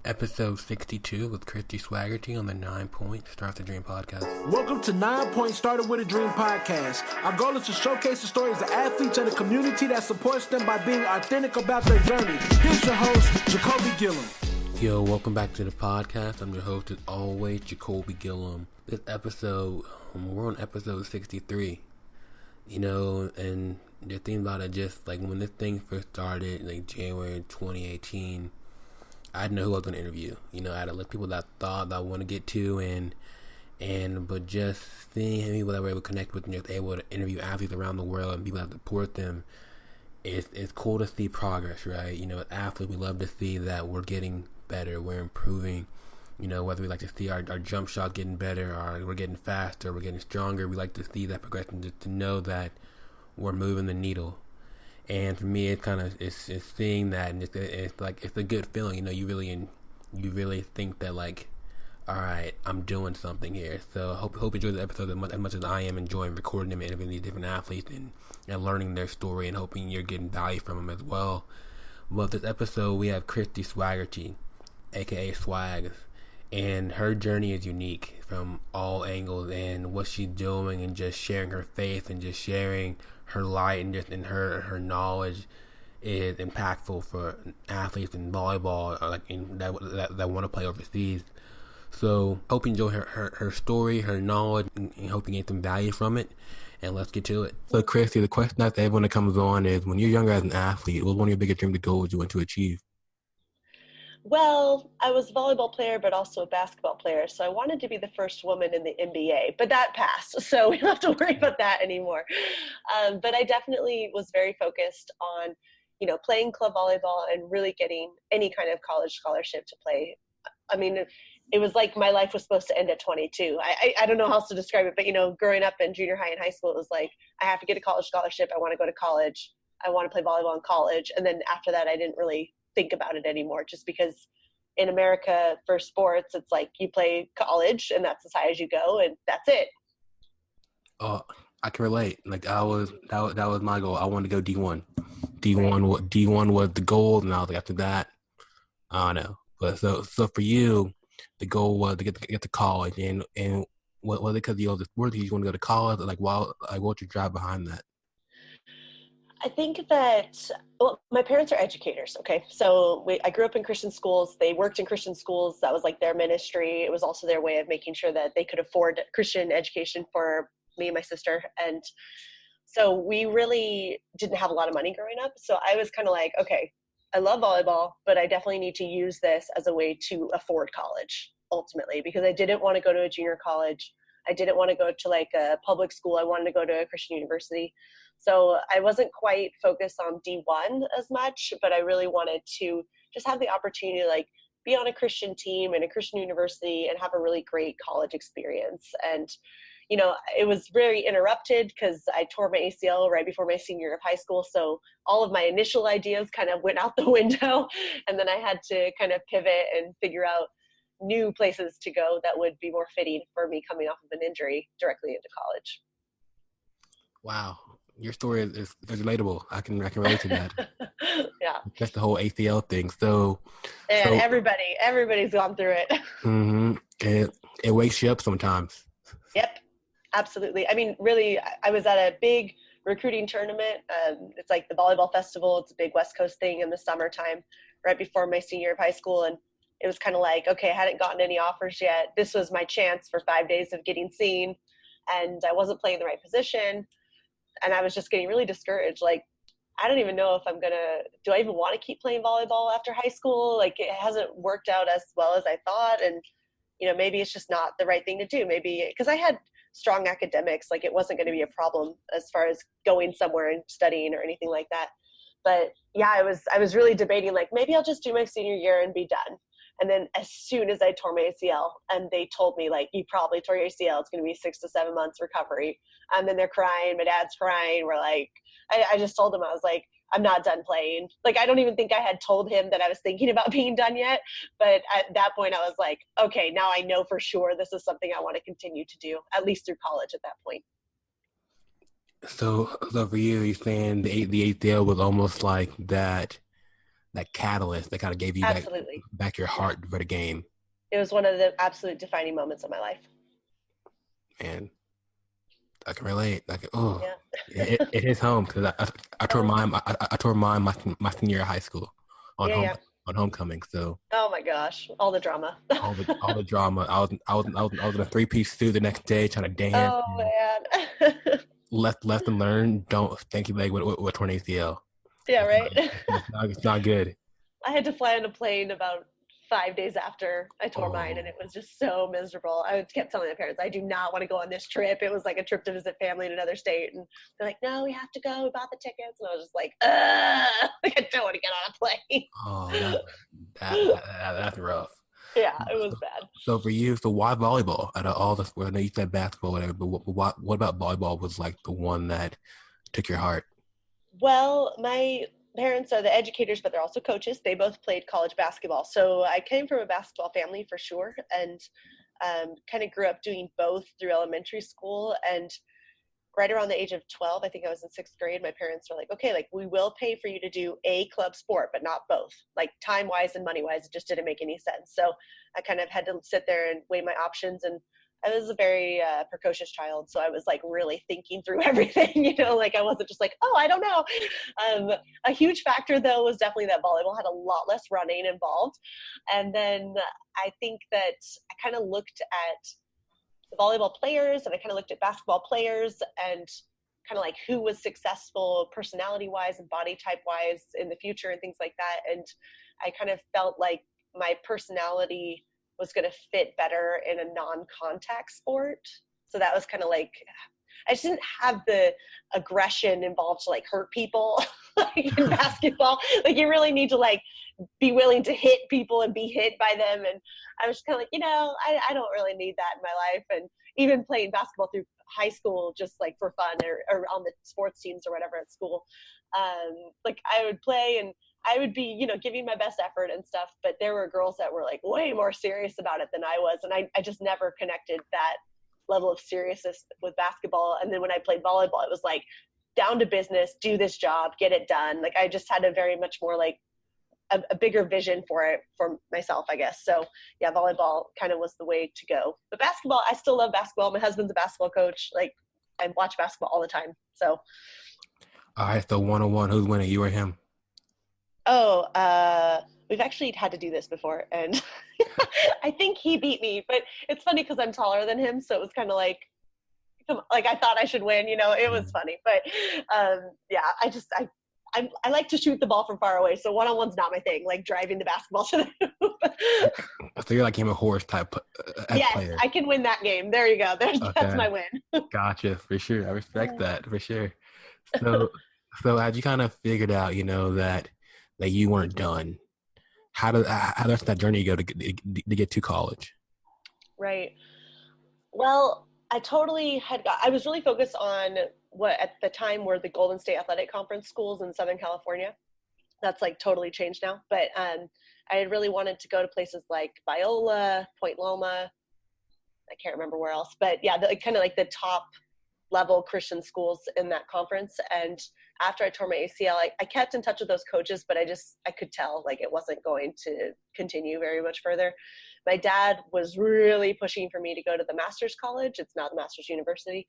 Episode 62 with Christy Swagerty on the 9 Point Start the Dream podcast. Welcome to 9 Point Started with a Dream podcast. Our goal is to showcase the stories of athletes and the community that supports them by being authentic about their journey. Here's your host, Jacoby Gillum. Yo, welcome back to the podcast. I'm your host as always, Jacoby Gillum. This episode, we're on episode 63. And the thing about it, just like when this thing first started, like January 2018, I didn't know who I was going to interview. I had to look people that I thought that I want to get to, but just seeing people that were able to connect with and just able to interview athletes around the world and people that support them, it's cool to see progress, right? As athletes, we love to see that we're getting better, we're improving. Whether we like to see our jump shot getting better, or we're getting faster, we're getting stronger, we like to see that progression, just to know that we're moving the needle. And for me, it's seeing that, and it's a good feeling. You really think that, like, all right, I'm doing something here. So hope you enjoy the episode as much as I am enjoying recording them and interviewing these different athletes and learning their story, and hoping you're getting value from them as well. Well, this episode we have Christy Swagerty, aka Swags, and her journey is unique from all angles, and what she's doing, and just sharing her faith, and just sharing her light, and just in her knowledge is impactful for athletes in volleyball, or like that want to play overseas. So hope you enjoy her story, her knowledge, and hope you get some value from it. And let's get to it. So Christy, the question that everyone that comes on is, when you're younger as an athlete, what was one of your biggest dreams, goals you want to achieve? Well, I was a volleyball player, but also a basketball player. So I wanted to be the first woman in the NBA, but that passed. So we don't have to worry about that anymore. But I definitely was very focused on, playing club volleyball and really getting any kind of college scholarship to play. I mean, it was like my life was supposed to end at 22. I don't know how else to describe it, but, growing up in junior high and high school, it was like, I have to get a college scholarship. I want to go to college. I want to play volleyball in college. And then after that, I didn't really think about it anymore, just because in America for sports, it's like you play college and that's as high as you go, and that's it. I can relate. Like that was my goal. I wanted to go D1. D1 was the goal, and I was like, after that, I don't know. But so for you, the goal was to get to college, and what was it? Because you want to go to college? What's your drive behind that? I think that, my parents are educators, okay? So I grew up in Christian schools. They worked in Christian schools. That was like their ministry. It was also their way of making sure that they could afford Christian education for me and my sister. And so we really didn't have a lot of money growing up. So I was kind of like, okay, I love volleyball, but I definitely need to use this as a way to afford college ultimately, because I didn't want to go to a junior college. I didn't want to go to like a public school. I wanted to go to a Christian university. So I wasn't quite focused on D1 as much, but I really wanted to just have the opportunity to like be on a Christian team in a Christian university and have a really great college experience. And, it was very interrupted because I tore my ACL right before my senior year of high school. So all of my initial ideas kind of went out the window, and then I had to kind of pivot and figure out new places to go that would be more fitting for me coming off of an injury directly into college. Wow. Your story is relatable. I can relate to that. Yeah. That's the whole ACL thing. So everybody's gone through it. Mm-hmm. It wakes you up sometimes. Yep, absolutely. I mean, really, I was at a big recruiting tournament. It's like the volleyball festival. It's a big West Coast thing in the summertime, right before my senior year of high school. And it was kind of like, okay, I hadn't gotten any offers yet. This was my chance for 5 days of getting seen, and I wasn't playing the right position. And I was just getting really discouraged. Like, I don't even know if do I even want to keep playing volleyball after high school? Like, it hasn't worked out as well as I thought. And, maybe it's just not the right thing to do. Maybe because I had strong academics, like it wasn't going to be a problem as far as going somewhere and studying or anything like that. But yeah, I was really debating, like, maybe I'll just do my senior year and be done. And then as soon as I tore my ACL and they told me, like, you probably tore your ACL, it's going to be 6 to 7 months recovery. And then they're crying. My dad's crying. We're like, I just told him, I was like, I'm not done playing. Like, I don't even think I had told him that I was thinking about being done yet. But at that point I was like, okay, now I know for sure this is something I want to continue to do, at least through college at that point. So for you, you're saying the ACL was almost like that that catalyst that kind of gave you Absolutely. back your heart for the game. It was one of the absolute defining moments of my life. And I can relate. Oh, Yeah. it hits home because I tore mine. I tore mine my senior year of high school on homecoming. So oh my gosh, all the drama. all the drama. I was in a 3-piece suit the next day trying to dance. Oh man. Lesson learned: don't thank you leg with torn ACL. Yeah, right. It's not good. I had to fly on a plane about 5 days after I tore mine, and it was just so miserable. I kept telling my parents, I do not want to go on this trip. It was like a trip to visit family in another state, and they're like, no, we have to go. We bought the tickets, and I was just like, like I don't want to get on a plane. Oh, that's rough. Yeah, it was bad. So for you, why volleyball? Out of all the sports, I know you said basketball, whatever, but what about volleyball was like the one that took your heart? Well, my parents are the educators, but they're also coaches. They both played college basketball. So I came from a basketball family for sure, and kind of grew up doing both through elementary school. And right around the age of 12, I think I was in 6th grade, my parents were like, okay, like we will pay for you to do a club sport, but not both. Like time-wise and money-wise, it just didn't make any sense. So I kind of had to sit there and weigh my options, and I was a very precocious child, so I was like really thinking through everything, like I wasn't just like, oh, I don't know. A huge factor though was definitely that volleyball had a lot less running involved. And then I think that I kind of looked at the volleyball players, and I kind of looked at basketball players, and kind of like who was successful personality wise and body type wise in the future and things like that. And I kind of felt like my personality was going to fit better in a non-contact sport. So that was kind of like, I just didn't have the aggression involved to like hurt people like in basketball. Like you really need to like be willing to hit people and be hit by them. And I was kind of like, I don't really need that in my life. And even playing basketball through high school, just like for fun or on the sports teams or whatever at school. Like I would play and I would be, giving my best effort and stuff, but there were girls that were like way more serious about it than I was. And I just never connected that level of seriousness with basketball. And then when I played volleyball, it was like down to business, do this job, get it done. Like I just had a very much more like a bigger vision for it for myself, I guess. So yeah, volleyball kind of was the way to go. But basketball, I still love basketball. My husband's a basketball coach. Like I watch basketball all the time. So. All right. So 1-on-1, who's winning, you or him? We've actually had to do this before, and I think he beat me, but it's funny because I'm taller than him, so it was kind of like I thought I should win, it was funny, but yeah, I like to shoot the ball from far away, so 1-on-1's not my thing, like driving the basketball to the hoop. So you're like him a horse type yes, player. I can win that game. There you go. That's my win. Gotcha, for sure. I respect that, for sure. So had you kind of figured out, that you weren't done? How does that journey go to get to college? Right. Well, I was really focused on what at the time were the Golden State Athletic Conference schools in Southern California. That's like totally changed now. But I had really wanted to go to places like Biola, Point Loma. I can't remember where else, but yeah, kind of like the top level Christian schools in that conference. And after I tore my ACL, I kept in touch with those coaches, but I could tell like it wasn't going to continue very much further. My dad was really pushing for me to go to the master's college. It's not the master's university.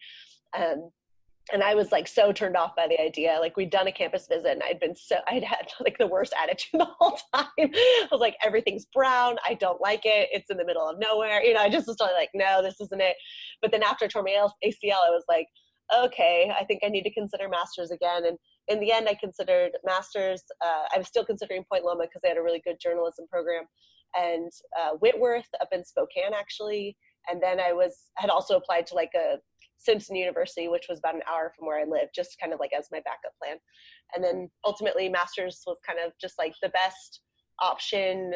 And I was like so turned off by the idea. Like we'd done a campus visit and I'd had like the worst attitude the whole time. I was like, everything's brown. I don't like it. It's in the middle of nowhere. I just was totally like, no, this isn't it. But then after I tore my ACL, I was like, okay, I think I need to consider master's again. And in the end, I considered master's. I was still considering Point Loma because they had a really good journalism program, and Whitworth up in Spokane actually. And then I had also applied to like a Simpson University, which was about an hour from where I lived, just kind of like as my backup plan. And then ultimately master's was kind of just like the best option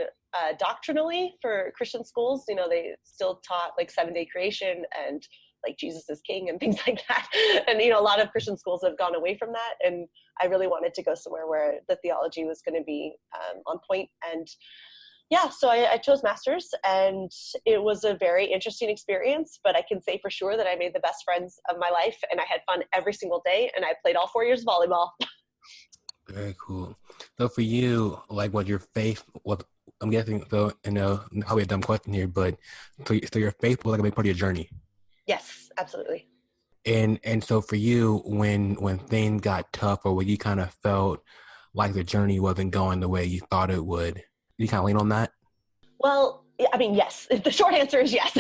doctrinally for Christian schools. They still taught like 7-day creation and like Jesus is king and things like that. And, a lot of Christian schools have gone away from that. And I really wanted to go somewhere where the theology was going to be on point. And yeah, so I chose master's, and it was a very interesting experience, but I can say for sure that I made the best friends of my life, and I had fun every single day, and I played all 4 years of volleyball. Very cool. So for you, like, what your faith was, I'm guessing, so, probably a dumb question here, but so your faith was like a big part of your journey. Yes, absolutely. And so for you, when things got tough, or when you kind of felt like the journey wasn't going the way you thought it would, you kind of lean on that? Well, I mean, yes. The short answer is yes.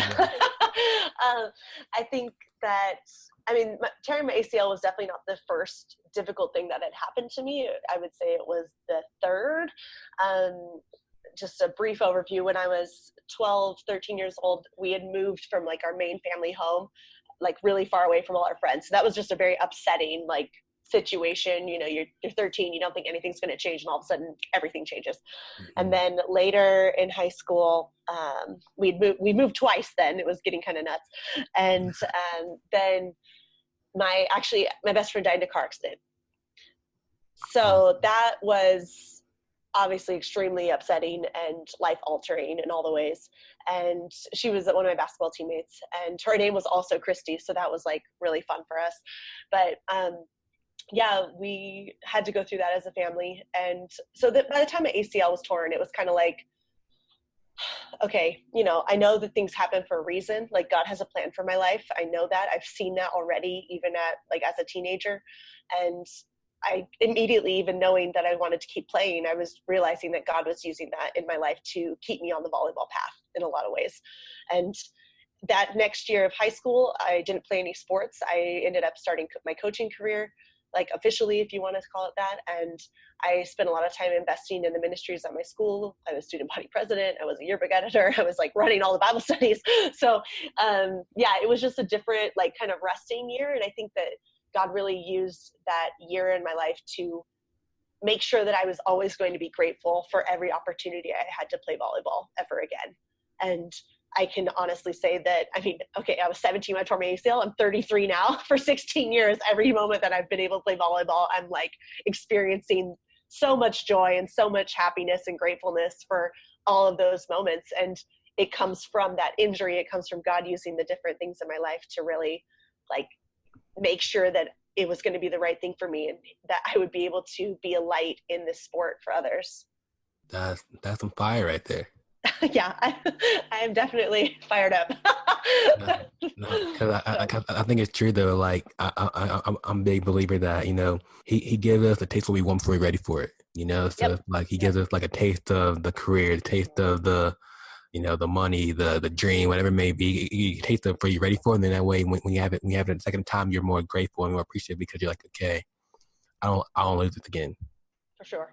I think that, tearing my ACL was definitely not the first difficult thing that had happened to me. I would say it was the third. Just a brief overview. When I was 12, 13 years old, we had moved from like our main family home, like really far away from all our friends. So that was just a very upsetting, like, situation. You're 13, you don't think anything's going to change, and all of a sudden everything changes. Mm-hmm. And then later in high school, we moved twice. Then it was getting kind of nuts. And then my best friend died in a car accident. So that was obviously extremely upsetting and life altering in all the ways. And she was one of my basketball teammates, and her name was also Christy. So that was like really fun for us. But we had to go through that as a family. And so that by the time my ACL was torn, it was kind of like, okay, I know that things happen for a reason. Like, God has a plan for my life. I know that. I've seen that already, even as a teenager. And I immediately, even knowing that I wanted to keep playing, I was realizing that God was using that in my life to keep me on the volleyball path in a lot of ways. And that next year of high school, I didn't play any sports. I ended up starting my coaching career, like officially, if you want to call it that. And I spent a lot of time investing in the ministries at my school. I was student body president. I was a yearbook editor. I was like running all the Bible studies. So it was just a different, like, kind of resting year. And I think that God really used that year in my life to make sure that I was always going to be grateful for every opportunity I had to play volleyball ever again. And I can honestly say that, I was 17 when I tore my ACL. I'm 33 now. For 16 years, every moment that I've been able to play volleyball, I'm like experiencing so much joy and so much happiness and gratefulness for all of those moments. And it comes from that injury. It comes from God using the different things in my life to really, like, make sure that it was going to be the right thing for me, and that I would be able to be a light in this sport for others. That's some fire right there. Yeah, I am definitely fired up. Because I think it's true though. Like, I'm a big believer that he gives us a taste of what we want before we're ready for it. So Yep. like he gives us like a taste of the career, the taste of the the money, the dream, whatever it may be. You taste it before you're ready for it, and then that way when you have it a second time, you're more grateful and more appreciative, because you're like, okay, I don't lose it again. For sure.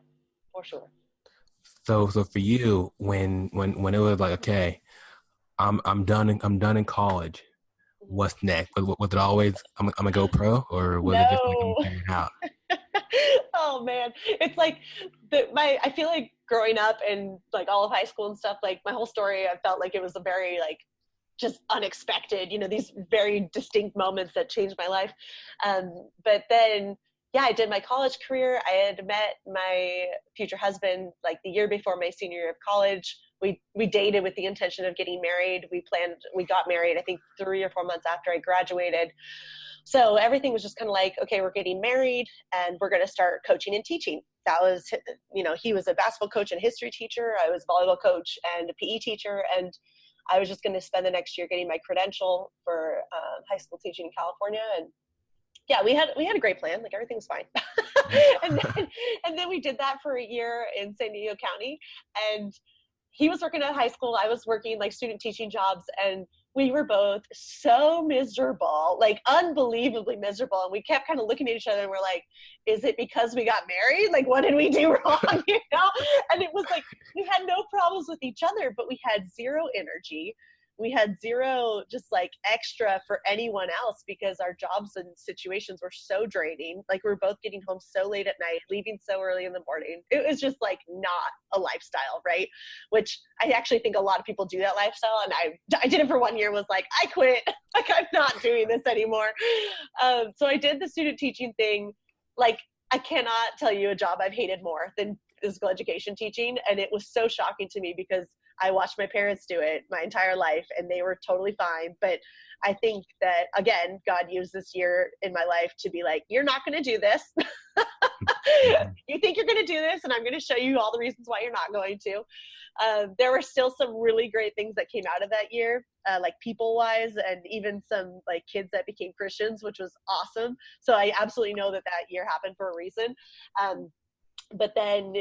So for you, when it was like, okay, I'm done in college, what's next? Was it always I'm gonna go pro, or was it just like I'm figuring out? Oh man, it's like I feel like growing up and like all of high school and stuff, like my whole story, I felt like it was a very like just unexpected, these very distinct moments that changed my life. But then, I did my college career. I had met my future husband like the year before my senior year of college. We dated with the intention of getting married. We got married, I think 3 or 4 months after I graduated. So everything was just kind of like, okay, we're getting married and we're going to start coaching and teaching. That was, he was a basketball coach and history teacher. I was a volleyball coach and a PE teacher. And I was just going to spend the next year getting my credential for high school teaching in California. And we had a great plan. Like, everything was fine. and then we did that for a year in San Diego County. And he was working at high school. I was working like student teaching jobs, and we were both so miserable, like unbelievably miserable. And we kept kind of looking at each other and we're like, is it because we got married? Like, what did we do wrong? And it was like, we had no problems with each other, but we had zero energy. We had zero just like extra for anyone else, because our jobs and situations were so draining. Like, we were both getting home so late at night, leaving so early in the morning. It was just like not a lifestyle, right? Which I actually think a lot of people do that lifestyle. And I did it for 1 year, was like, I quit. Like, I'm not doing this anymore. So I did the student teaching thing. Like, I cannot tell you a job I've hated more than physical education teaching. And it was so shocking to me, because I watched my parents do it my entire life and they were totally fine. But I think that, again, God used this year in my life to be like, you're not going to do this. You think you're going to do this, and I'm going to show you all the reasons why you're not going to. There were still some really great things that came out of that year, like people-wise, and even some like kids that became Christians, which was awesome. So I absolutely know that year happened for a reason. But then,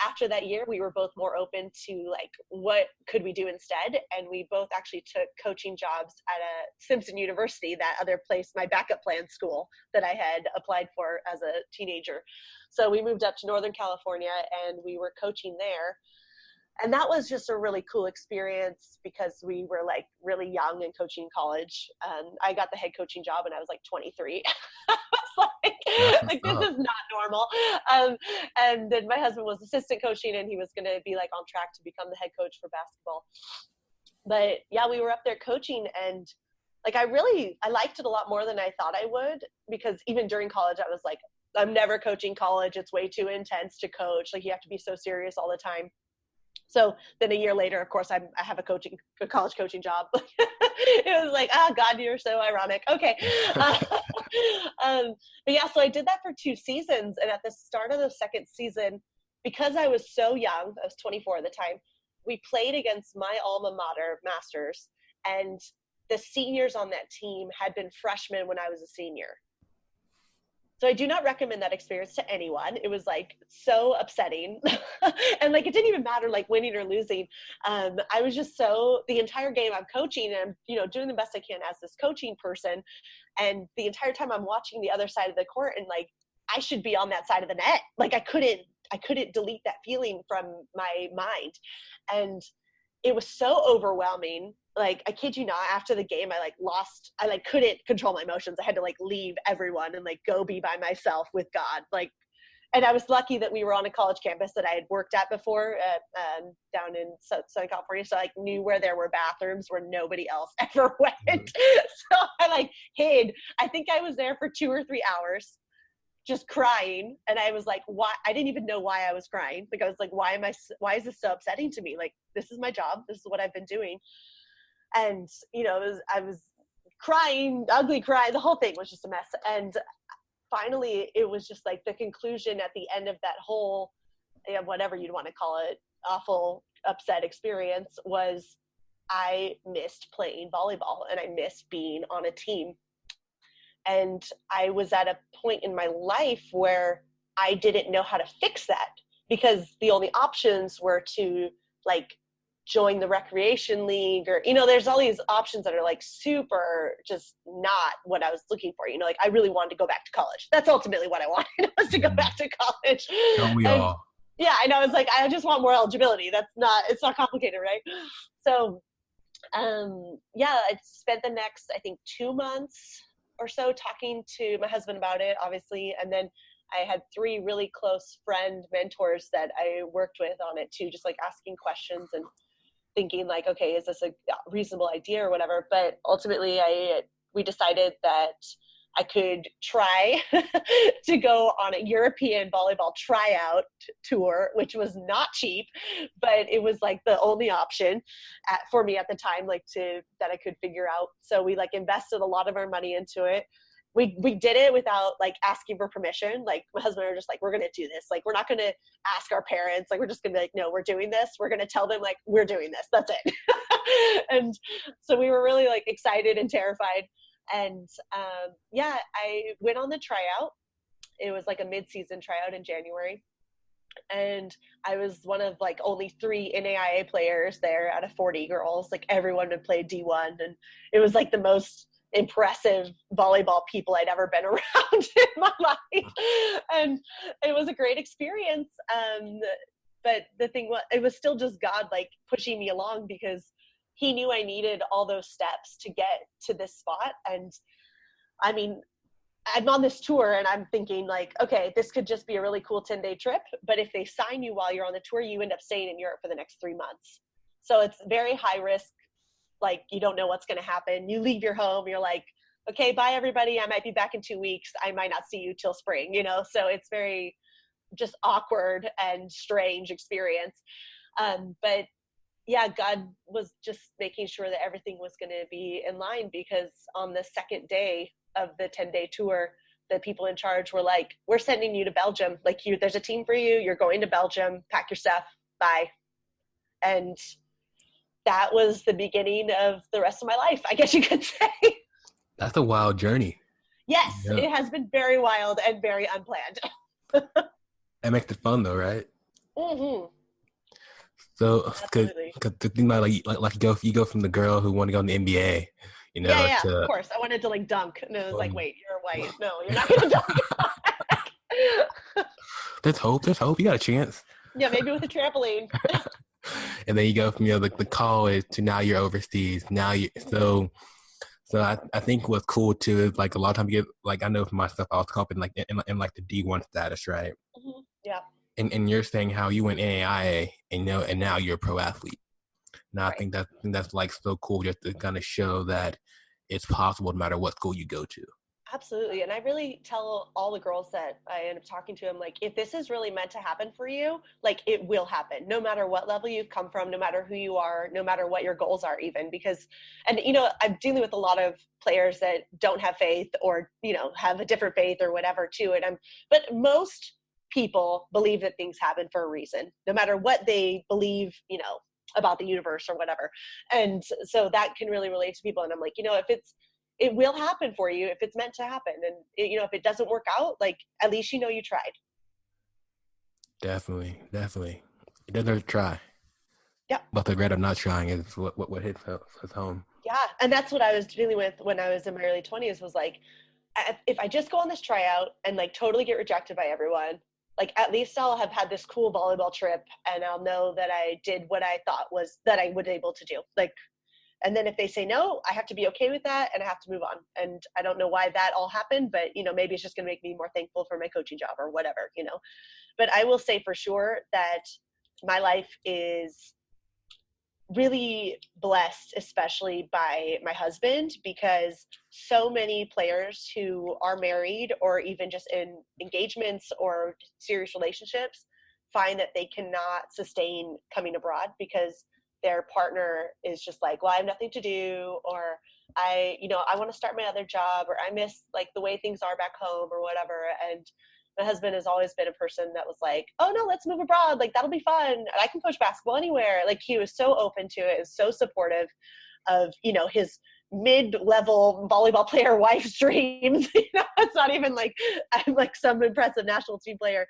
after that year, we were both more open to like, what could we do instead? And we both actually took coaching jobs at a Simpson University, that other place, my backup plan school that I had applied for as a teenager. So we moved up to Northern California and we were coaching there. And that was just a really cool experience because we were like really young and coaching college. I got the head coaching job when I was like 23. I was like this is not normal. And then my husband was assistant coaching, and he was going to be like on track to become the head coach for basketball. But yeah, we were up there coaching, and like I liked it a lot more than I thought I would, because even during college I was like, I'm never coaching college. It's way too intense to coach. Like you have to be so serious all the time. So then a year later, of course, I have a college coaching job. It was like, oh God, you're so ironic. Okay. But yeah, so I did that for 2 seasons. And at the start of the second season, because I was so young, I was 24 at the time, we played against my alma mater, Masters, and the seniors on that team had been freshmen when I was a senior. So I do not recommend that experience to anyone. It was like so upsetting. And like, it didn't even matter like winning or losing. I was just the entire game I'm coaching and I'm, doing the best I can as this coaching person. And the entire time I'm watching the other side of the court, and like, I should be on that side of the net. Like I couldn't delete that feeling from my mind. And it was so overwhelming. Like, I kid you not, after the game, I couldn't control my emotions. I had to like leave everyone and like go be by myself with God. Like, and I was lucky that we were on a college campus that I had worked at before down in Southern California. So I like knew where there were bathrooms where nobody else ever went. So I like hid. I think I was there for 2 or 3 hours just crying. And I was like, why? I didn't even know why I was crying. Like, I was like, why is this so upsetting to me? Like, this is my job. This is what I've been doing. And, I was crying, ugly cry. The whole thing was just a mess. And finally, it was just like the conclusion at the end of that whole, whatever you'd want to call it, awful, upset experience was I missed playing volleyball and I missed being on a team. And I was at a point in my life where I didn't know how to fix that, because the only options were to like join the recreation league, or, there's all these options that are like super just not what I was looking for. Like I really wanted to go back to college. That's ultimately what I wanted, was to go back to college. Don't we all? Yeah, I know. It's like, I just want more eligibility. It's not complicated, right? So, I spent the next, I think 2 months or so talking to my husband about it, obviously. And then I had 3 really close friend mentors that I worked with on it too, just like asking questions and thinking like, okay, is this a reasonable idea or whatever? But ultimately we decided that I could try to go on a European volleyball tryout tour, which was not cheap, but it was like the only option for me at the time, like that I could figure out. So we like invested a lot of our money into it. We did it without like asking for permission. Like my husband and I were just like, we're going to do this. Like, we're not going to ask our parents. Like, we're just going to be like, no, we're doing this. We're going to tell them like, we're doing this. That's it. And so we were really like excited and terrified. And I went on the tryout. It was like a mid-season tryout in January. And I was one of like only 3 NAIA players there out of 40 girls. Like everyone had played D1. And it was like the most impressive volleyball people I'd ever been around in my life. And it was a great experience. But the thing was, it was still just God like pushing me along, because he knew I needed all those steps to get to this spot. And I mean, I'm on this tour and I'm thinking like, okay, this could just be a really cool 10-day trip. But if they sign you while you're on the tour, you end up staying in Europe for the next 3 months. So it's very high risk. Like, you don't know what's going to happen. You leave your home, you're like, okay, bye everybody. I might be back in 2 weeks. I might not see you till spring, So it's very just awkward and strange experience. But yeah, God was just making sure that everything was going to be in line, because on the second day of the 10-day tour, the people in charge were like, we're sending you to Belgium. Like, there's a team for you. You're going to Belgium. Pack your stuff. Bye. And that was the beginning of the rest of my life, I guess you could say. That's a wild journey. Yes, Yeah. it has been very wild and very unplanned. That makes it fun though, right? Mm-hmm. So, because Absolutely. the thing about you go from the girl who wanted to go in the NBA, you know, Yeah, to of course. I wanted to like dunk, and it was like, wait, you're white. No, you're not gonna dunk. there's hope. There's hope. You got a chance. Yeah, maybe with a trampoline. And then you go from the college to now you're overseas. Now you so I think what's cool too is like a lot of times you get like, I know for myself I was coping like in like the D1 status, right? Mm-hmm. Yeah. And you're saying how you went NAIA and now you're a pro athlete. Now right. I think that's like so cool, just to kind of show that it's possible no matter what school you go to. Absolutely. And I really tell all the girls that I end up talking to them, like, if this is really meant to happen for you, like, it will happen no matter what level you've come from, no matter who you are, no matter what your goals are even, because, and, I'm dealing with a lot of players that don't have faith or, have a different faith or whatever too. But most people believe that things happen for a reason, no matter what they believe, about the universe or whatever. And so that can really relate to people. And I'm like, it will happen for you if it's meant to happen. And if it doesn't work out, like, at least you tried. Definitely. It doesn't hurt to try. Yeah. But the regret of not trying is what hits home. Yeah. And that's what I was dealing with when I was in my early 20s, was like, if I just go on this tryout and like totally get rejected by everyone, like, at least I'll have had this cool volleyball trip and I'll know that I did what I thought was that I would be able to do. Like, and then if they say no, I have to be okay with that and I have to move on. And I don't know why that all happened, but, maybe it's just going to make me more thankful for my coaching job or whatever, But I will say for sure that my life is really blessed, especially by my husband, because so many players who are married or even just in engagements or serious relationships find that they cannot sustain coming abroad because their partner is just like, well, I have nothing to do, or I want to start my other job, or I miss like the way things are back home or whatever. And my husband has always been a person that was like, oh no, let's move abroad. Like, that'll be fun. And I can coach basketball anywhere. Like, he was so open to it, is so supportive of, his mid-level volleyball player wife's dreams. It's not even like I'm like some impressive national team player.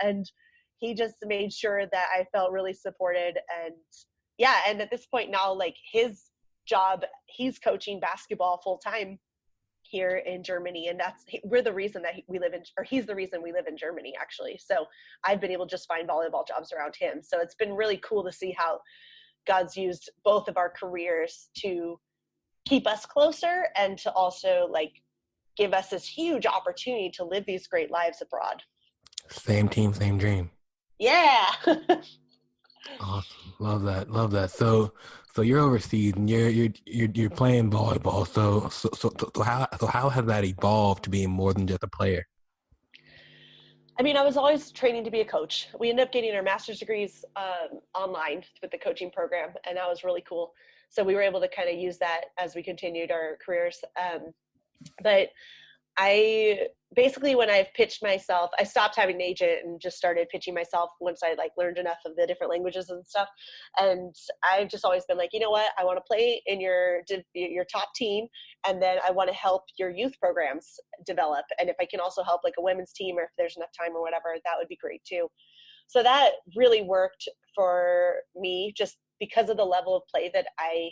And he just made sure that I felt really supported. And yeah. And at this point now, like, his job, he's coaching basketball full time here in Germany. And we're the reason that he's the reason we live in Germany, actually. So I've been able to just find volleyball jobs around him. So it's been really cool to see how God's used both of our careers to keep us closer and to also like give us this huge opportunity to live these great lives abroad. Same team, same dream. Yeah. Awesome. Love that. So you're overseas and you're playing volleyball. So how has that evolved to being more than just a player? I mean, I was always training to be a coach. We ended up getting our master's degrees online with the coaching program, and that was really cool. So we were able to kind of use that as we continued our careers. But I basically, when I've pitched myself, I stopped having an agent and just started pitching myself once I like learned enough of the different languages and stuff. And I've just always been like, you know what, I want to play in your top team. And then I want to help your youth programs develop. And if I can also help like a women's team, or if there's enough time or whatever, that would be great too. So that really worked for me just because of the level of play that I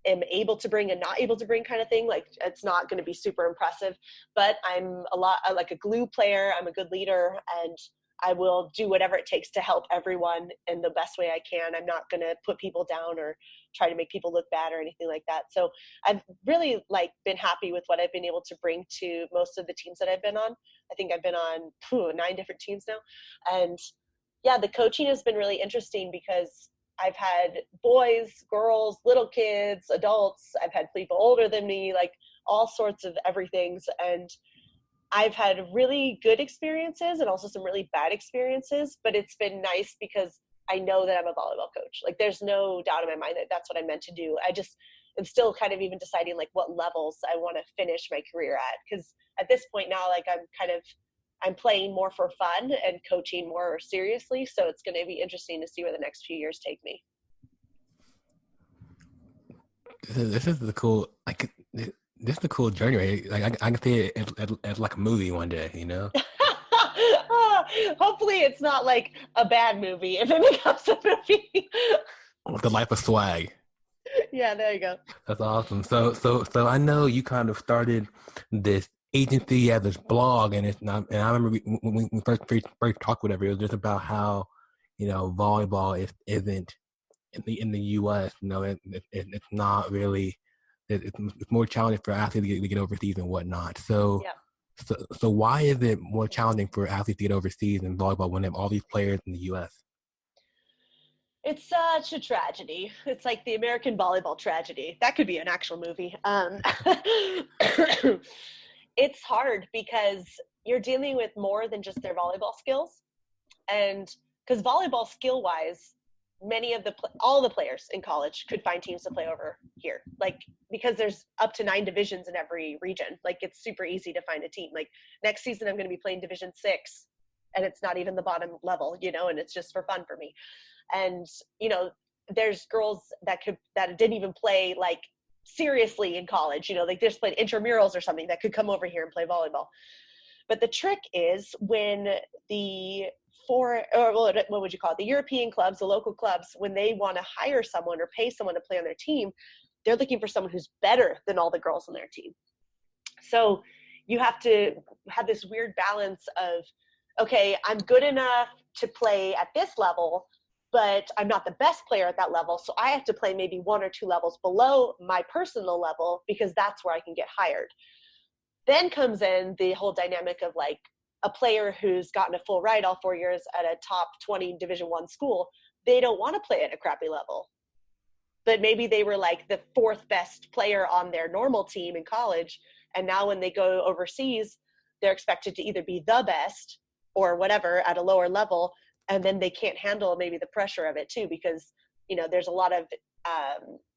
am able to bring and not able to bring kind of thing. Like, it's not going to be super impressive, but I'm a lot like a glue player. I'm a good leader, and I will do whatever it takes to help everyone in the best way I can. I'm not going to put people down or try to make people look bad or anything like that. So I've really like been happy with what I've been able to bring to most of the teams that I've been on. I think I've been on 9 different teams now. And yeah, the coaching has been really interesting because I've had boys, girls, little kids, adults. I've had people older than me, like all sorts of everythings. And I've had really good experiences and also some really bad experiences, but it's been nice because I know that I'm a volleyball coach. Like there's no doubt in my mind that that's what I'm meant to do. I just am still kind of even deciding like what levels I want to finish my career at. Because at this point now, like I'm playing more for fun and coaching more seriously. So it's going to be interesting to see where the next few years take me. This is the cool, like, this is a cool journey, right? Like, I can see it as like a movie one day, you know? Hopefully it's not like a bad movie if it becomes a movie. The Life of Swag. Yeah, there you go. That's awesome. So I know you kind of started this agency as this blog, and it's not. And I remember when we first talked, whatever, it was just about how, you know, volleyball isn't in the U.S. You know, it's not really. It's more challenging for athletes to get overseas and whatnot. So. Yeah. So why is it more challenging for athletes to get overseas in volleyball when they have all these players in the U.S.? It's such a tragedy. It's like the American volleyball tragedy. That could be an actual movie. It's hard because you're dealing with more than just their volleyball skills. And because volleyball skill-wise, all the players in college could find teams to play over here. Like, because there's up to 9 divisions in every region. Like, it's super easy to find a team. Like, next season I'm going to be playing Division 6, and it's not even the bottom level, you know, and it's just for fun for me. And, you know, there's girls that didn't even play, like, seriously in college, you know, like, they just played intramurals or something that could come over here and play volleyball. But the trick is when the what would you call it? The European clubs, the local clubs, when they want to hire someone or pay someone to play on their team, they're looking for someone who's better than all the girls on their team. So you have to have this weird balance of, okay, I'm good enough to play at this level, but I'm not the best player at that level. So I have to play maybe 1 or 2 levels below my personal level because that's where I can get hired. Then comes in the whole dynamic of like, a player who's gotten a full ride all 4 years at a top 20 Division I school, they don't want to play at a crappy level. But maybe they were like the 4th best player on their normal team in college. And now when they go overseas, they're expected to either be the best or whatever at a lower level. And then they can't handle maybe the pressure of it too, because, you know, there's a lot of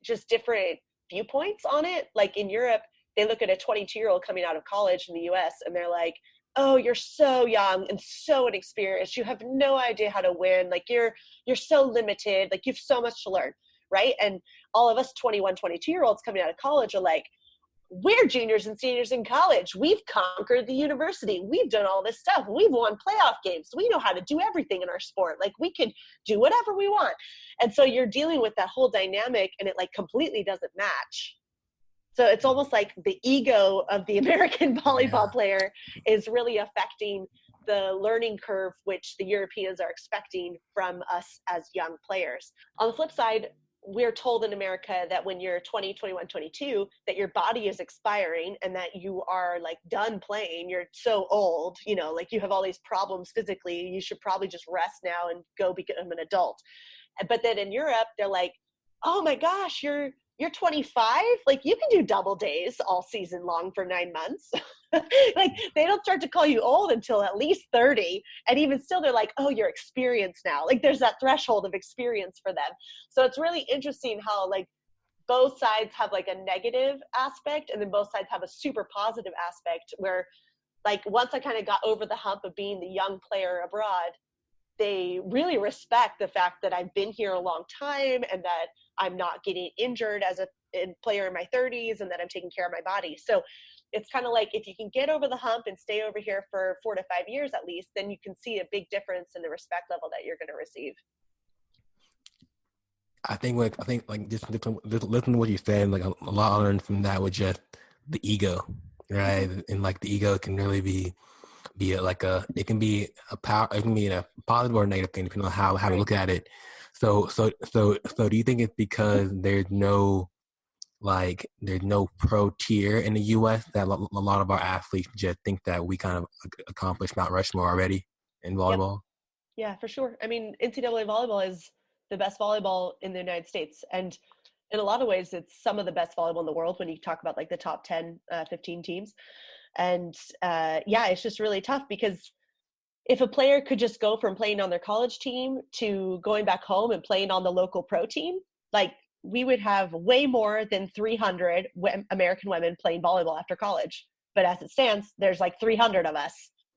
just different viewpoints on it. Like in Europe, they look at a 22-year-old coming out of college in the US and they're like, oh, you're so young and so inexperienced. You have no idea how to win. Like you're so limited. Like you have so much to learn, right? And all of us 21, 22-year-olds coming out of college are like, we're juniors and seniors in college. We've conquered the university. We've done all this stuff. We've won playoff games. We know how to do everything in our sport. Like we can do whatever we want. And so you're dealing with that whole dynamic and it like completely doesn't match. So it's almost like the ego of the American volleyball player is really affecting the learning curve, which the Europeans are expecting from us as young players. On the flip side, we're told in America that when you're 20, 21, 22, that your body is expiring and that you are like done playing. You're so old, you know, like you have all these problems physically. You should probably just rest now and go become an adult. But then in Europe, they're like, oh my gosh, you're 25, like you can do double days all season long for 9 months. Like they don't start to call you old until at least 30. And even still, they're like, oh, you're experienced now. Like there's that threshold of experience for them. So it's really interesting how like both sides have like a negative aspect and then both sides have a super positive aspect where like once I kind of got over the hump of being the young player abroad, they really respect the fact that I've been here a long time and that I'm not getting injured as a player in my 30s and that I'm taking care of my body. So it's kind of like if you can get over the hump and stay over here for 4 to 5 years at least, then you can see a big difference in the respect level that you're going to receive. I think just listen to what you said, like a lot I learned from that was just the ego, right? And like the ego can really be it can be a power, it can be a positive or a negative thing depending on how we look at it. So do you think it's because there's no pro tier in the U.S. that a lot of our athletes just think that we kind of accomplished Mount Rushmore already in volleyball? Yep. Yeah, for sure. I mean, NCAA volleyball is the best volleyball in the United States. And in a lot of ways, it's some of the best volleyball in the world when you talk about like the top 10, 15 teams. And it's just really tough because if a player could just go from playing on their college team to going back home and playing on the local pro team, like we would have way more than 300 American women playing volleyball after college. But as it stands, there's like 300 of us.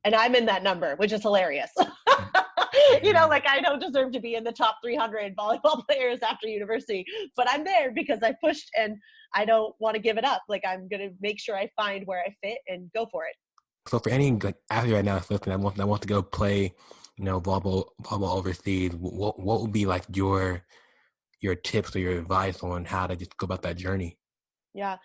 And I'm in that number, which is hilarious. You know, like I don't deserve to be in the top 300 volleyball players after university, but I'm there because I pushed and I don't want to give it up. Like I'm going to make sure I find where I fit and go for it. So for any like athlete right now that's listening, I want to go play, you know, volleyball overseas, what would be like your tips or your advice on how to just go about that journey? Yeah.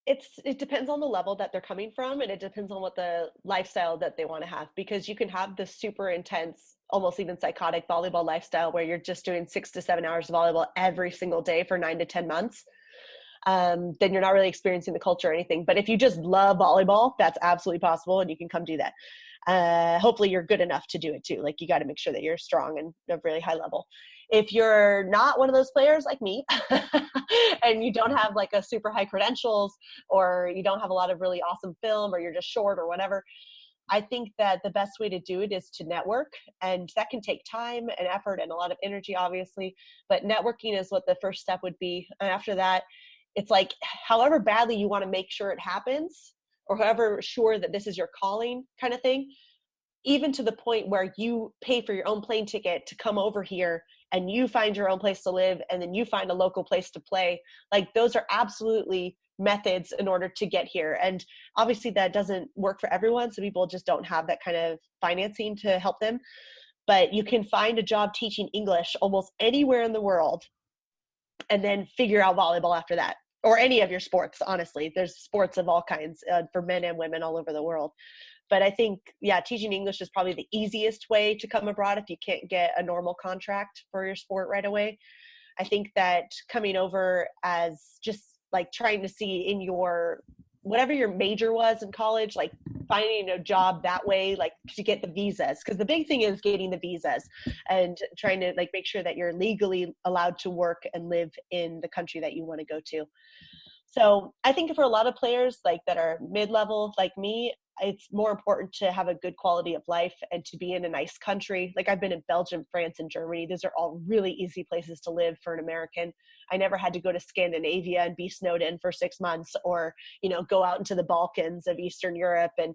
It depends on the level that they're coming from, and it depends on what the lifestyle that they want to have, because you can have this super intense, almost even psychotic volleyball lifestyle where you're just doing 6 to 7 hours of volleyball every single day for 9 to 10 months. Then you're not really experiencing the culture or anything. But if you just love volleyball, that's absolutely possible, and you can come do that. Hopefully you're good enough to do it too. Like you got to make sure that you're strong and a really high level. If you're not one of those players like me and you don't have like a super high credentials, or you don't have a lot of really awesome film, or you're just short or whatever, I think that the best way to do it is to network, and that can take time and effort and a lot of energy, obviously, but networking is what the first step would be. And after that, it's like, however badly you want to make sure it happens, or however sure that this is your calling kind of thing, even to the point where you pay for your own plane ticket to come over here and you find your own place to live, and then you find a local place to play. Like those are absolutely methods in order to get here. And obviously that doesn't work for everyone. So people just don't have that kind of financing to help them, but you can find a job teaching English almost anywhere in the world and then figure out volleyball after that, or any of your sports. Honestly, there's sports of all kinds for men and women all over the world. But I think, yeah, teaching English is probably the easiest way to come abroad if you can't get a normal contract for your sport right away. I think that coming over as just like trying to see in your, whatever your major was in college, like finding a job that way, like to get the visas. Because the big thing is getting the visas and trying to like make sure that you're legally allowed to work and live in the country that you want to go to. So I think for a lot of players like that are mid-level like me, it's more important to have a good quality of life and to be in a nice country. Like I've been in Belgium, France, and Germany. Those are all really easy places to live for an American. I never had to go to Scandinavia and be snowed in for 6 months, or, you know, go out into the Balkans of Eastern Europe and,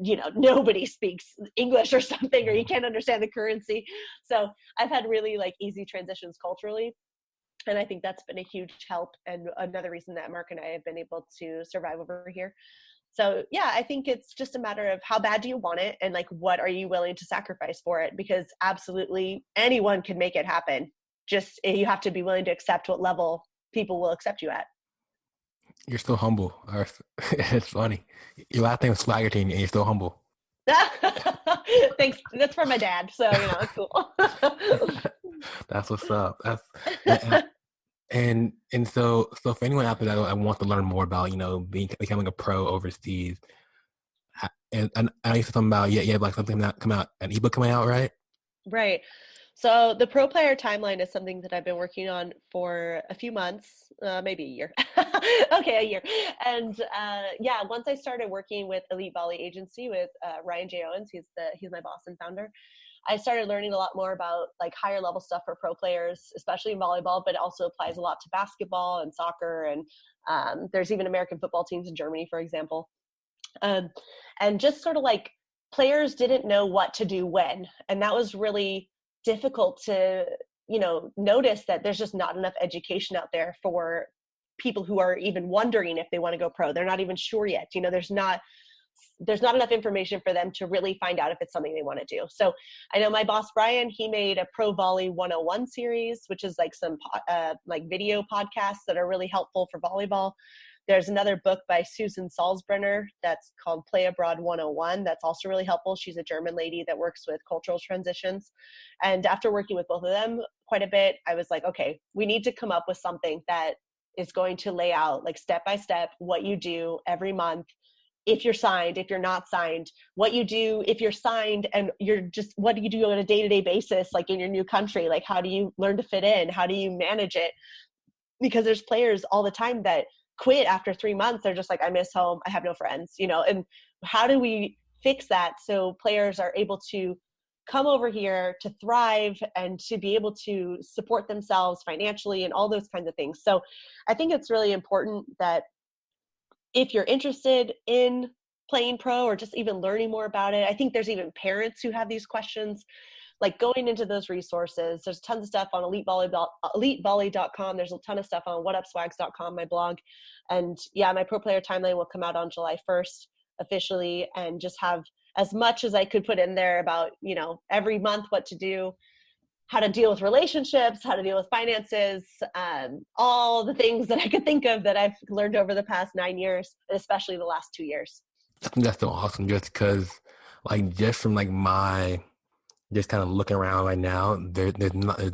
you know, nobody speaks English or something, or you can't understand the currency. So I've had really like easy transitions culturally. And I think that's been a huge help, and another reason that Mark and I have been able to survive over here. So yeah, I think it's just a matter of how bad do you want it, and like what are you willing to sacrifice for it, because absolutely anyone can make it happen. Just you have to be willing to accept what level people will accept you at. You're still humble. It's funny. Your last name was Swagerty and you're still humble. Thanks. That's from my dad, so you know it's cool. That's what's up. And so for anyone out there that wants to learn more about, you know, becoming a pro overseas, and I know you said something about like something that come out, an ebook coming out, right? Right. So the pro player timeline is something that I've been working on for a few months, maybe a year. Okay, a year. And yeah, once I started working with Elite Volley Agency with Ryan J. Owens, he's my boss and founder, I started learning a lot more about like higher level stuff for pro players, especially in volleyball, but it also applies a lot to basketball and soccer. And there's even American football teams in Germany, for example. And just sort of like players didn't know what to do when. And that was really difficult to, you know, notice that there's just not enough education out there for people who are even wondering if they want to go pro. They're not even sure yet. You know, there's not enough information for them to really find out if it's something they want to do. So I know my boss, Brian, he made a Pro Volley 101 series, which is like some like video podcasts that are really helpful for volleyball. There's another book by Susan Salzbrenner that's called Play Abroad 101. That's also really helpful. She's a German lady that works with cultural transitions. And after working with both of them quite a bit, I was like, okay, we need to come up with something that is going to lay out like step by step what you do every month. If you're signed, if you're not signed, what you do if you're signed, and what do you do on a day-to-day basis, like in your new country? Like, how do you learn to fit in? How do you manage it? Because there's players all the time that quit after 3 months. They're just like, I miss home. I have no friends, you know, and how do we fix that so players are able to come over here to thrive and to be able to support themselves financially and all those kinds of things. So I think it's really important that if you're interested in playing pro or just even learning more about it, I think there's even parents who have these questions, like going into those resources. There's tons of stuff on elitevolley.com. There's a ton of stuff on whatupswags.com, my blog. And yeah, my pro player timeline will come out on July 1st officially, and just have as much as I could put in there about, you know, every month what to do, how to deal with relationships, how to deal with finances, all the things that I could think of that I've learned over the past 9 years, and especially the last 2 years. I think that's so awesome, just because, like, just from like my just kind of looking around right now, there's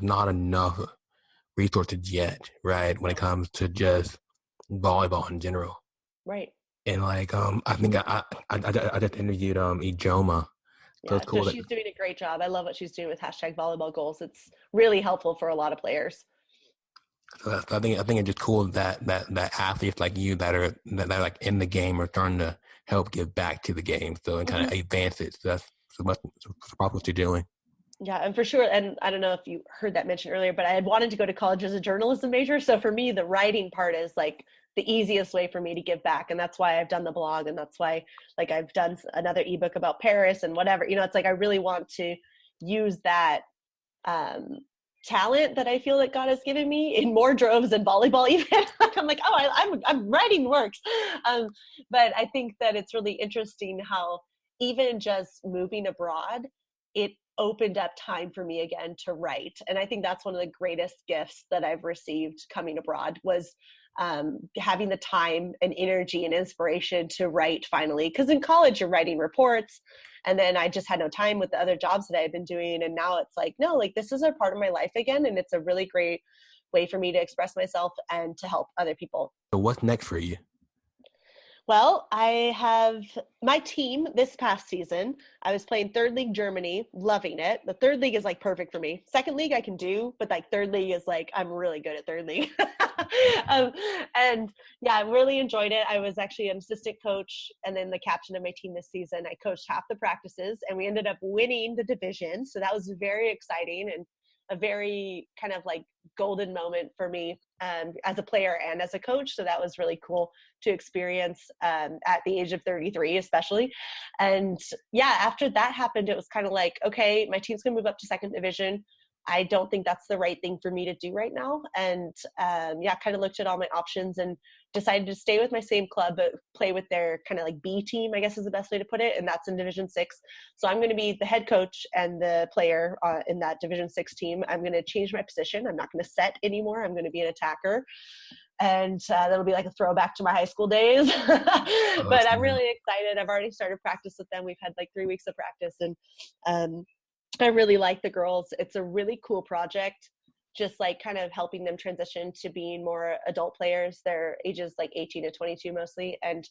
not enough resources yet, right, when it comes to just volleyball in general. Right. And like I think I just interviewed Ijoma. So Yeah, it's cool so she's doing a great job. I love what she's doing with #volleyball goals. It's really helpful for a lot of players. So I think it's just cool that athletes like you that are like in the game are starting to help give back to the game, so and kind of advance it. So that's probably what you're doing. Yeah, and for sure. And I don't know if you heard that mentioned earlier, but I had wanted to go to college as a journalism major. So for me, the writing part is like the easiest way for me to give back. And that's why I've done the blog. And that's why, like, I've done another ebook about Paris and whatever, you know, it's like, I really want to use that talent that I feel that God has given me in more droves than volleyball even. I'm like, oh, I'm writing works. But I think that it's really interesting how even just moving abroad, it opened up time for me again to write. And I think that's one of the greatest gifts that I've received coming abroad was having the time and energy and inspiration to write finally. Because in college, you're writing reports. And then I just had no time with the other jobs that I had been doing. And now it's like, no, like this is a part of my life again. And it's a really great way for me to express myself and to help other people. So what's next for you? Well, I have my team this past season. I was playing third league Germany, loving it. The third league is like perfect for me. Second league I can do, but like third league is like, I'm really good at third league. And yeah, I really enjoyed it. I was actually an assistant coach and then the captain of my team this season. I coached half the practices and we ended up winning the division. So that was very exciting and a very kind of like golden moment for me as a player and as a coach. So that was really cool to experience at the age of 33, especially. And yeah, after that happened, it was kind of like, okay, my team's gonna move up to second division. I don't think that's the right thing for me to do right now. And yeah, kind of looked at all my options and decided to stay with my same club, but play with their kind of like B team, I guess is the best way to put it. And that's in Division 6. So I'm going to be the head coach and the player in that Division 6 team. I'm going to change my position. I'm not going to set anymore. I'm going to be an attacker. And that'll be like a throwback to my high school days. But I'm really excited. I've already started practice with them. We've had like 3 weeks of practice and I really like the girls. It's a really cool project, just like kind of helping them transition to being more adult players. Their ages like 18 to 22 mostly. And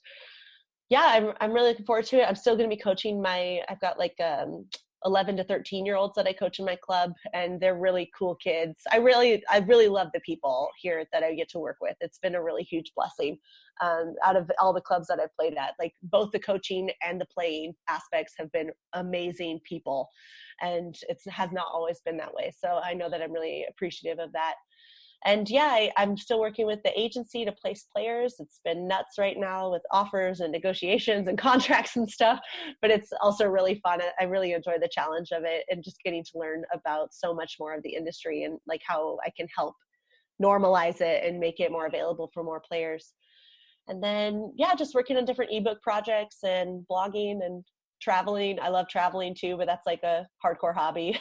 yeah, I'm really looking forward to it. I'm still going to be coaching I've got like 11 to 13-year-olds that I coach in my club, and they're really cool kids. I really love the people here that I get to work with. It's been a really huge blessing. Out of all the clubs that I've played at, like both the coaching and the playing aspects have been amazing people, and it has not always been that way. So I know that I'm really appreciative of that. And yeah, I'm still working with the agency to place players. It's been nuts right now with offers and negotiations and contracts and stuff, but it's also really fun. I really enjoy the challenge of it and just getting to learn about so much more of the industry and like how I can help normalize it and make it more available for more players. And then, yeah, just working on different ebook projects and blogging and traveling. I love traveling too, but that's like a hardcore hobby.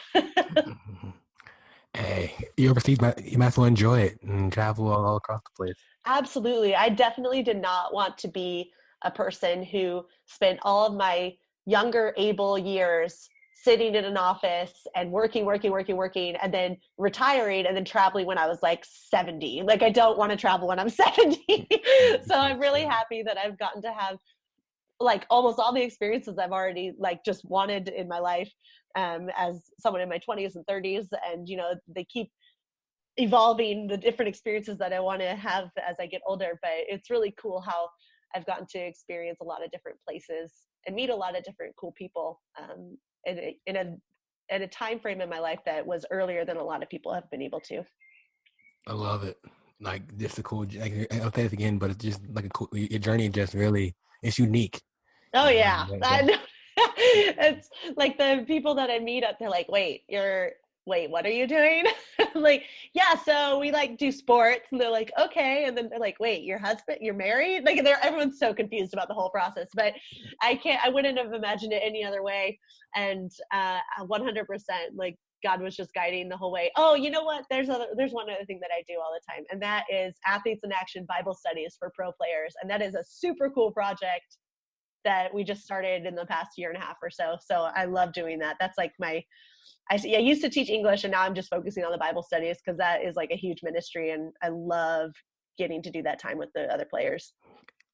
Hey, you overseas, you might as well enjoy it and travel all across the place. Absolutely. I definitely did not want to be a person who spent all of my younger, able years sitting in an office and working, and then retiring and then traveling when I was like 70. Like, I don't want to travel when I'm 70. So I'm really happy that I've gotten to have like almost all the experiences I've already like just wanted in my life as someone in my 20s and 30s. And, you know, they keep evolving the different experiences that I want to have as I get older. But it's really cool how I've gotten to experience a lot of different places and meet a lot of different cool people in a time frame in my life that was earlier than a lot of people have been able to. I love it. Like, just a cool, like, I'll say it again, but it's just like a cool, your journey just really, it's unique. Oh yeah. I know. It's like the people that I meet up, they're like, wait, what are you doing? I'm like, yeah, so we like do sports. And they're like, okay. And then they're like, wait, you're married? Like everyone's so confused about the whole process, but I wouldn't have imagined it any other way. And 100%, like, God was just guiding the whole way. Oh, you know what? There's one other thing that I do all the time, and that is Athletes in Action Bible studies for pro players. And that is a super cool project that we just started in the past year and a half or so. So I love doing that. That's like I used to teach English, and now I'm just focusing on the Bible studies because that is like a huge ministry, and I love getting to do that time with the other players.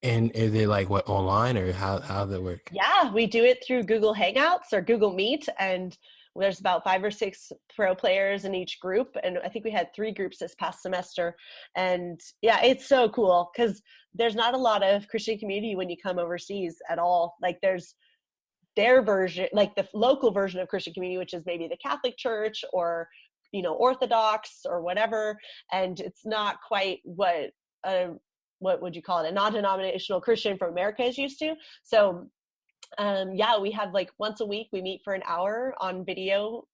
And is it like what, online, or how does it work? Yeah, we do it through Google Hangouts or Google Meet, and there's about 5 or 6 pro players in each group. And I think we had 3 groups this past semester. And yeah, it's so cool because there's not a lot of Christian community when you come overseas at all. Like there's their version, like the local version of Christian community, which is maybe the Catholic Church or, Orthodox or whatever. And it's not quite what would you call it? A non-denominational Christian from America is used to. So we have like once a week, we meet for an hour on video.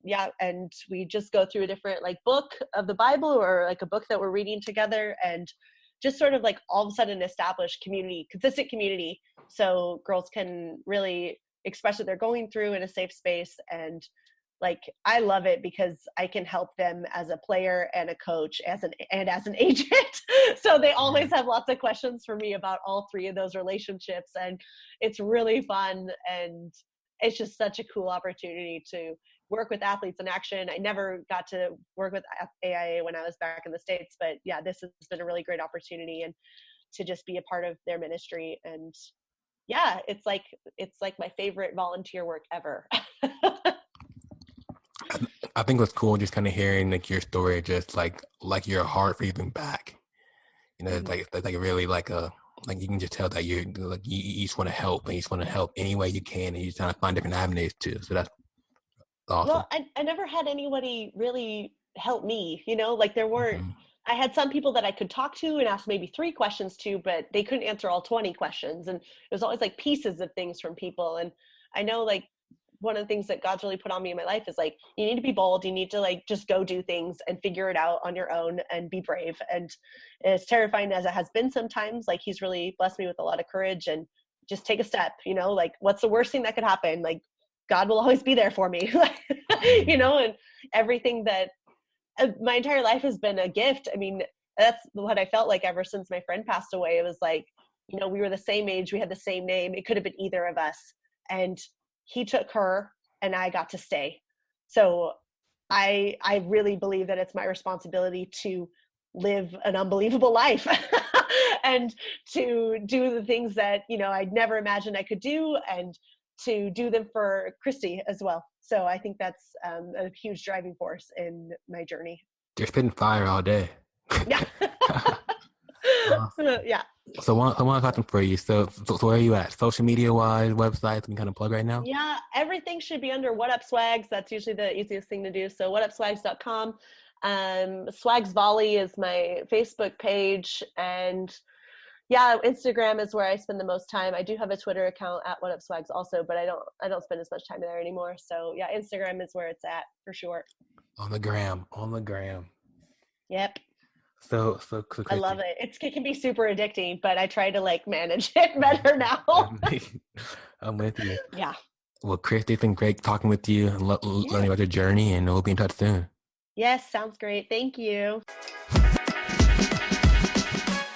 Yeah. And we just go through a different like book of the Bible or like a book that we're reading together, and just sort of like all of a sudden establish consistent community. So girls can really express what they're going through in a safe space. And like, I love it because I can help them as a player and a coach as an agent. So they always have lots of questions for me about all 3 of those relationships. And it's really fun. And it's just such a cool opportunity to work with Athletes in Action. I never got to work with AIA when I was back in the States, but yeah, this has been a really great opportunity, and to just be a part of their ministry. And yeah, it's like my favorite volunteer work ever. I think what's cool, just kind of hearing like your story, just like your heart for giving back. It's like really like you can just tell that you just want to help, and you just want to help any way you can, and you're trying to find different avenues too. So that's awesome. Well, I never had anybody really help me. Like there weren't. Mm-hmm. I had some people that I could talk to and ask maybe 3 questions to, but they couldn't answer all 20 questions, and it was always like pieces of things from people. And I know like one of the things that God's really put on me in my life is like, you need to be bold. You need to like, just go do things and figure it out on your own and be brave. And as terrifying as it has been sometimes, like he's really blessed me with a lot of courage, and just take a step, like what's the worst thing that could happen? Like God will always be there for me, and everything that my entire life has been a gift. I mean, that's what I felt like ever since my friend passed away. It was like, we were the same age, we had the same name. It could have been either of us. And he took her and I got to stay. So I really believe that it's my responsibility to live an unbelievable life and to do the things that, I'd never imagined I could do, and to do them for Christy as well. So I think that's a huge driving force in my journey. You're spitting fire all day. Yeah. Yeah. So one question for you. So where are you at? Social media wise, websites we kind of plug right now? Yeah, everything should be under What Up Swags. That's usually the easiest thing to do. So whatupswags.com. Swags Volley is my Facebook page, and yeah, Instagram is where I spend the most time. I do have a Twitter account at What Up Swags also, but I don't spend as much time there anymore. So yeah, Instagram is where it's at for sure. On the gram. Yep. So I love it. It can be super addicting, but I try to like manage it better now. I'm with you. Yeah. Well, Christy, it's been great talking with you and learning about your journey, and we'll be in touch soon. Yes, sounds great. Thank you.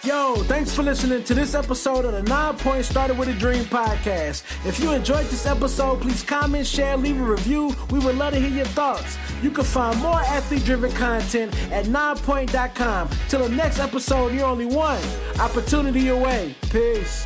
Yo, thanks for listening to this episode of the 9 Point Started With a Dream podcast. If you enjoyed this episode, please comment, share, leave a review. We would love to hear your thoughts. You can find more athlete-driven content at 9point.com. Till the next episode, you're only one opportunity away. Peace.